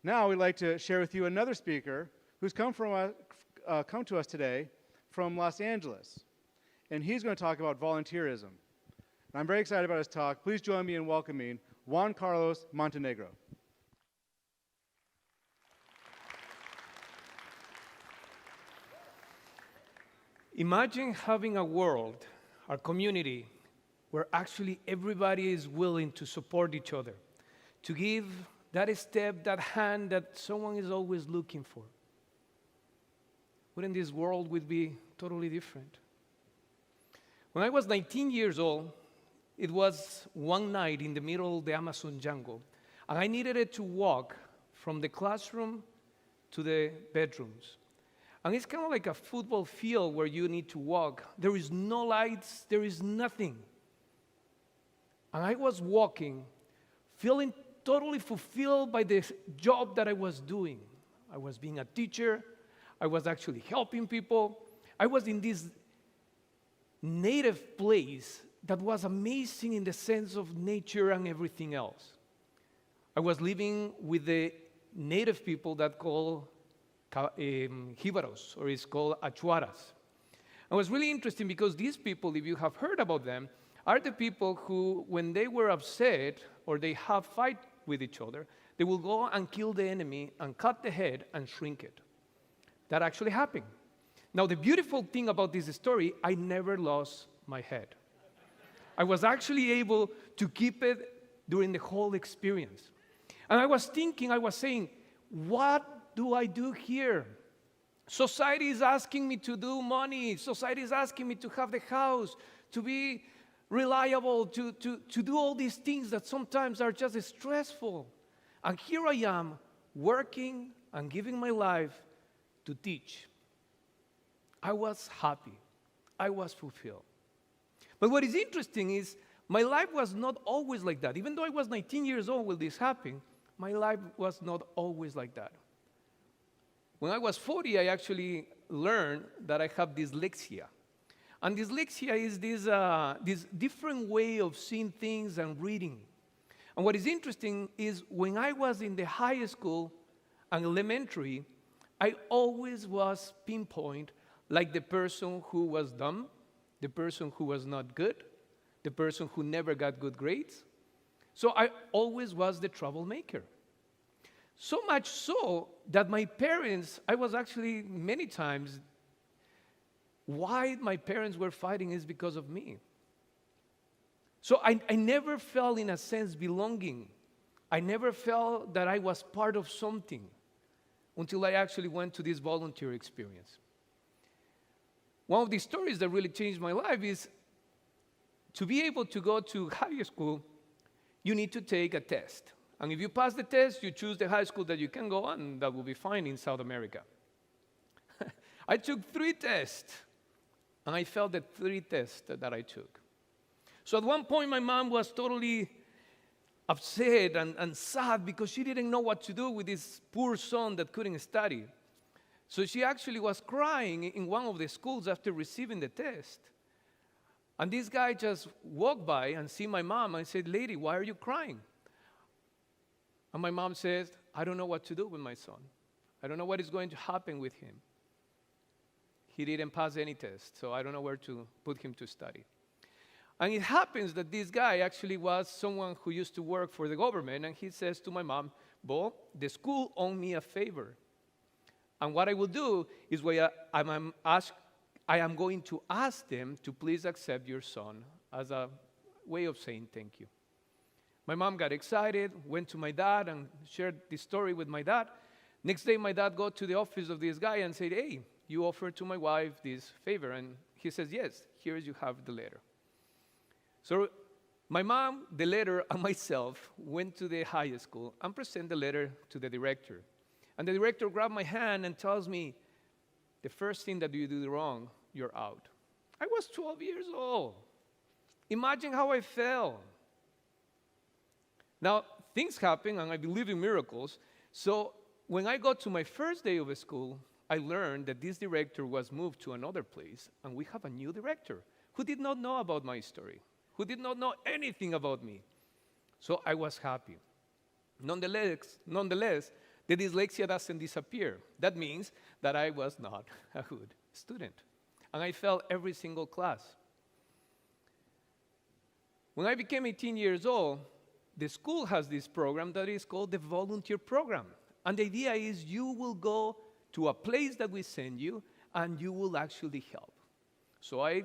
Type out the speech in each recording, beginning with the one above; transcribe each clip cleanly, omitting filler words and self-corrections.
Now we'd like to share with you another speaker who's come to us today from Los Angeles. And he's going to talk about volunteerism. And I'm very excited about his talk. Please join me in welcoming Juan Carlos Montenegro. Imagine having a world, a community, where actually everybody is willing to support each other, to give that step, that hand that someone is always looking for. Wouldn't this world would be totally different? When I was 19 years old, it was one night in the middle of the Amazon jungle, and I needed to walk from the classroom to the bedrooms. And it's kind of like a football field where you need to walk. There is no lights, there is nothing. And I was walking, feeling totally fulfilled by the job that I was doing. I was being a teacher, I was actually helping people. I was in this native place that was amazing in the sense of nature and everything else. I was living with the native people that call Jibaros, or it's called Achuaras. It was really interesting because these people, if you have heard about them, are the people who, when they were upset or they have fight with each other, they will go and kill the enemy and cut the head and shrink it. That actually happened. Now, the beautiful thing about this story, I never lost my head. I was actually able to keep it during the whole experience. And I was thinking, I was saying, what do I do here? Society is asking me to do money. Society is asking me to have the house, to be reliable, to do all these things that sometimes are just stressful. And here I am, working and giving my life to teach. I was happy. I was fulfilled. But what is interesting is my life was not always like that. Even though I was 19 years old when this happened, my life was not always like that. When I was 40, I actually learned that I have dyslexia. And dyslexia is this different way of seeing things and reading. And what is interesting is when I was in the high school and elementary, I always was pinpoint like the person who was dumb, the person who was not good, the person who never got good grades. So I always was the troublemaker. So much so that my parents, I was actually many times, why my parents were fighting is because of me. So I never felt, in a sense, belonging. I never felt that I was part of something until I actually went to this volunteer experience. One of the stories that really changed my life is to be able to go to high school, you need to take a test. And if you pass the test, you choose the high school that you can go on, and that will be fine in South America. I took 3 tests, and I failed the 3 tests that I took. So at one point, my mom was totally upset and sad because she didn't know what to do with this poor son that couldn't study. So she actually was crying in one of the schools after receiving the test. And this guy just walked by and see my mom and said, "Lady, why are you crying?" And my mom says, "I don't know what to do with my son. I don't know what is going to happen with him. He didn't pass any test, so I don't know where to put him to study." And it happens that this guy actually was someone who used to work for the government, and he says to my mom, "Bo, the school owed me a favor. And what I will do is I am going to ask them to please accept your son as a way of saying thank you." My mom got excited, went to my dad and shared this story with my dad. Next day, my dad got to the office of this guy and said, "Hey, you offered to my wife this favor." And he says, "Yes, here you have the letter." So my mom, the letter, and myself went to the high school and presented the letter to the director. And the director grabbed my hand and tells me, "The first thing that you do wrong, you're out." I was 12 years old. Imagine how I felt. Now, things happen, and I believe in miracles. So when I got to my first day of school, I learned that this director was moved to another place, and we have a new director who did not know about my story, who did not know anything about me. So I was happy. Nonetheless, the dyslexia doesn't disappear. That means that I was not a good student. And I failed every single class. When I became 18 years old, the school has this program that is called the Volunteer Program. And the idea is you will go to a place that we send you, and you will actually help. So I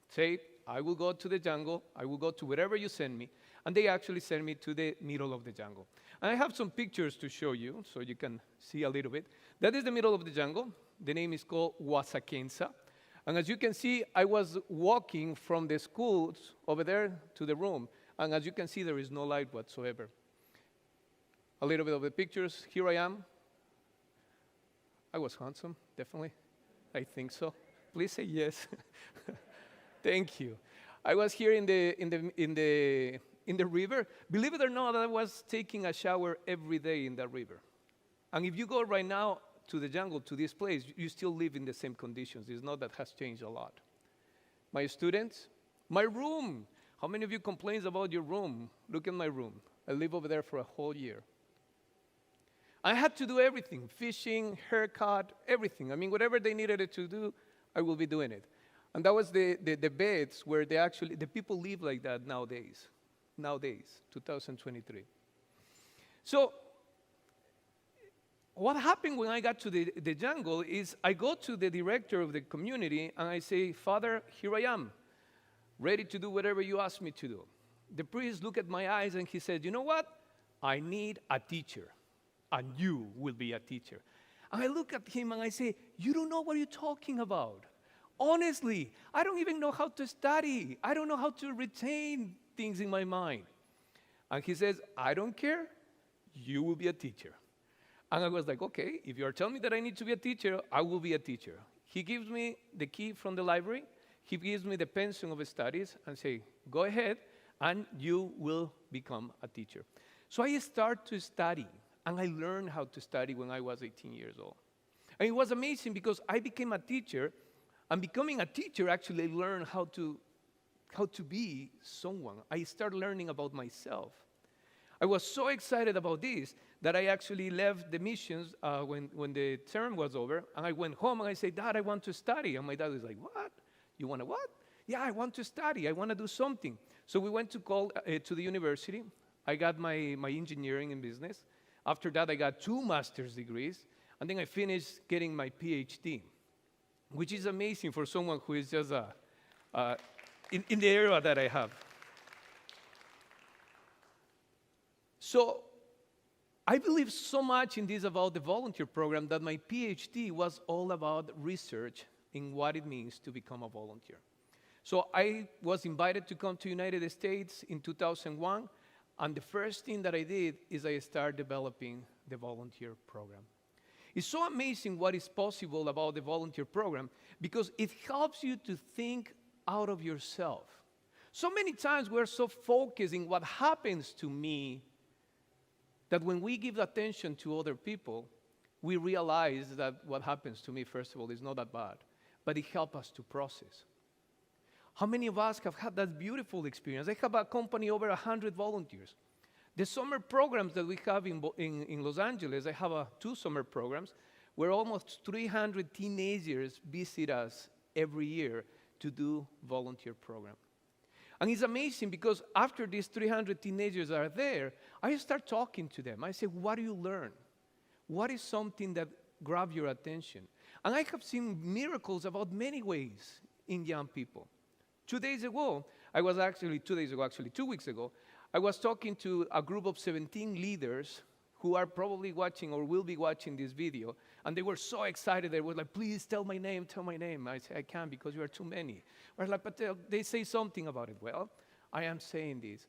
say, I will go to the jungle, I will go to wherever you send me, and they actually send me to the middle of the jungle. And I have some pictures to show you, so you can see a little bit. That is the middle of the jungle. The name is called Wasakensa. And as you can see, I was walking from the schools over there to the room. And as you can see, there is no light whatsoever. A little bit of the pictures. Here I am. I was handsome, definitely. I think so. Please say yes. Thank you. I was here in the river. Believe it or not, I was taking a shower every day in that river. And if you go right now to the jungle, to this place, you still live in the same conditions. It's not that has changed a lot. My students, my room. How many of you complains about your room? Look at my room. I live over there for a whole year. I had to do everything, fishing, haircut, everything. I mean, whatever they needed it to do, I will be doing it. And that was the beds where the people live like that nowadays, 2023. So what happened when I got to the jungle is I go to the director of the community and I say, Father, here I am, ready to do whatever you ask me to do. The priest looked at my eyes and he said, you know what? I need a teacher, and you will be a teacher. And I look at him and I say, you don't know what you're talking about. Honestly, I don't even know how to study. I don't know how to retain things in my mind. And he says, I don't care. You will be a teacher. And I was like, okay, if you are telling me that I need to be a teacher, I will be a teacher. He gives me the key from the library. He gives me the pension of studies and say, go ahead, and you will become a teacher. So I start to study, and I learned how to study when I was 18 years old. And it was amazing because I became a teacher, and becoming a teacher actually learned how to be someone. I started learning about myself. I was so excited about this that I actually left the missions when the term was over, and I went home and I said, Dad, I want to study. And my dad was like, what? You want to what? Yeah, I want to study. I want to do something. So we went to the university. I got my engineering in business. After that, I got 2 master's degrees, and then I finished getting my PhD, which is amazing for someone who is just in the area that I have. So I believe so much in this about the volunteer program that my PhD was all about research in what it means to become a volunteer. So I was invited to come to the United States in 2001, and the first thing that I did is I started developing the volunteer program. It's so amazing what is possible about the volunteer program because it helps you to think out of yourself. So many times we're so focused in what happens to me that when we give attention to other people, we realize that what happens to me, first of all, is not that bad, but it helps us to process. How many of us have had that beautiful experience? I have accompanied over 100 volunteers. The summer programs that we have in Los Angeles, I have 2 summer programs where almost 300 teenagers visit us every year to do volunteer program. And it's amazing because after these 300 teenagers are there, I start talking to them. I say, what do you learn? What is something that grabs your attention? And I have seen miracles about many ways in young people. 2 weeks ago, I was talking to a group of 17 leaders who are probably watching or will be watching this video, and they were so excited. They were like, please tell my name. I said, I can't because you are too many. I was like, but they say something about it. Well, I am saying this.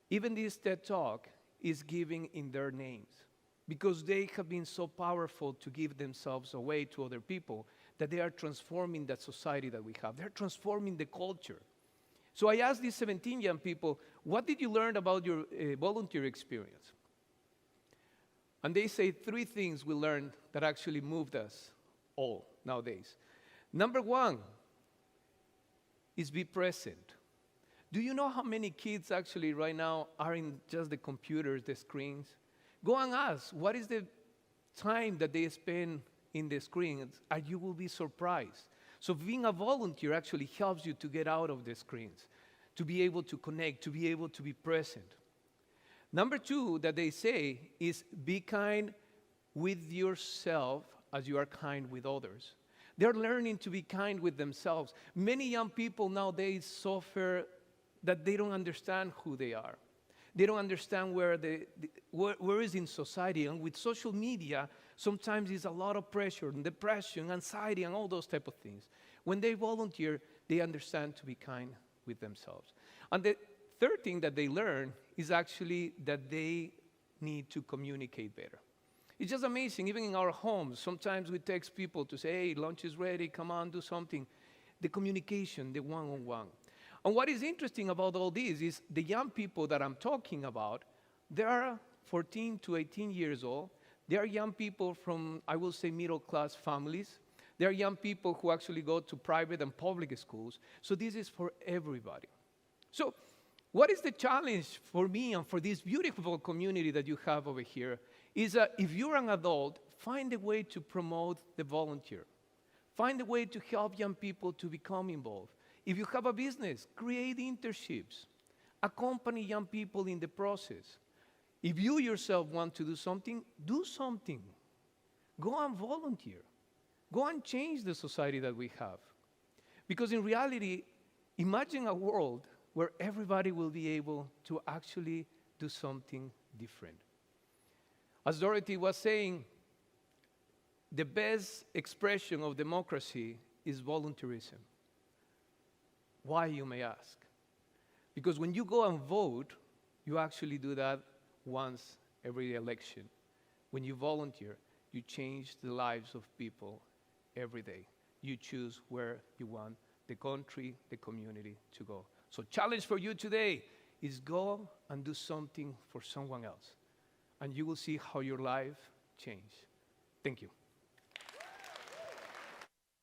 Even this TED Talk is giving in their names because they have been so powerful to give themselves away to other people that they are transforming that society that we have. They're transforming the culture. So I asked these 17 young people, what did you learn about your volunteer experience? And they say 3 things we learned that actually moved us all nowadays. Number 1 is be present. Do you know how many kids actually right now are in just the computers, the screens? Go and ask, what is the time that they spend in the screens, and you will be surprised. So being a volunteer actually helps you to get out of the screens, to be able to connect, to be able to be present. Number 2 that they say is be kind with yourself as you are kind with others. They're learning to be kind with themselves. Many young people nowadays suffer that they don't understand who they are. They don't understand where is in society. And with social media, sometimes it's a lot of pressure and depression, anxiety, and all those type of things. When they volunteer, they understand to be kind with themselves. And the third thing that they learn is actually that they need to communicate better. It's just amazing, even in our homes, sometimes we text people to say, hey, lunch is ready, come on, do something. The communication, the one-on-one. And what is interesting about all this is the young people that I'm talking about, they are 14 to 18 years old. They are young people from, I will say, middle-class families. They are young people who actually go to private and public schools. So this is for everybody. So what is the challenge for me and for this beautiful community that you have over here is that if you're an adult, find a way to promote the volunteer. Find a way to help young people to become involved. If you have a business, create internships. Accompany young people in the process. If you yourself want to do something, do something. Go and volunteer. Go and change the society that we have. Because in reality, imagine a world where everybody will be able to actually do something different. As Dorothy was saying, the best expression of democracy is volunteerism. Why, you may ask? Because when you go and vote, you actually do that once every election. When you volunteer, you change the lives of people every day. You choose where you want the country, the community to go. So challenge for you today is go and do something for someone else. And you will see how your life changes. Thank you.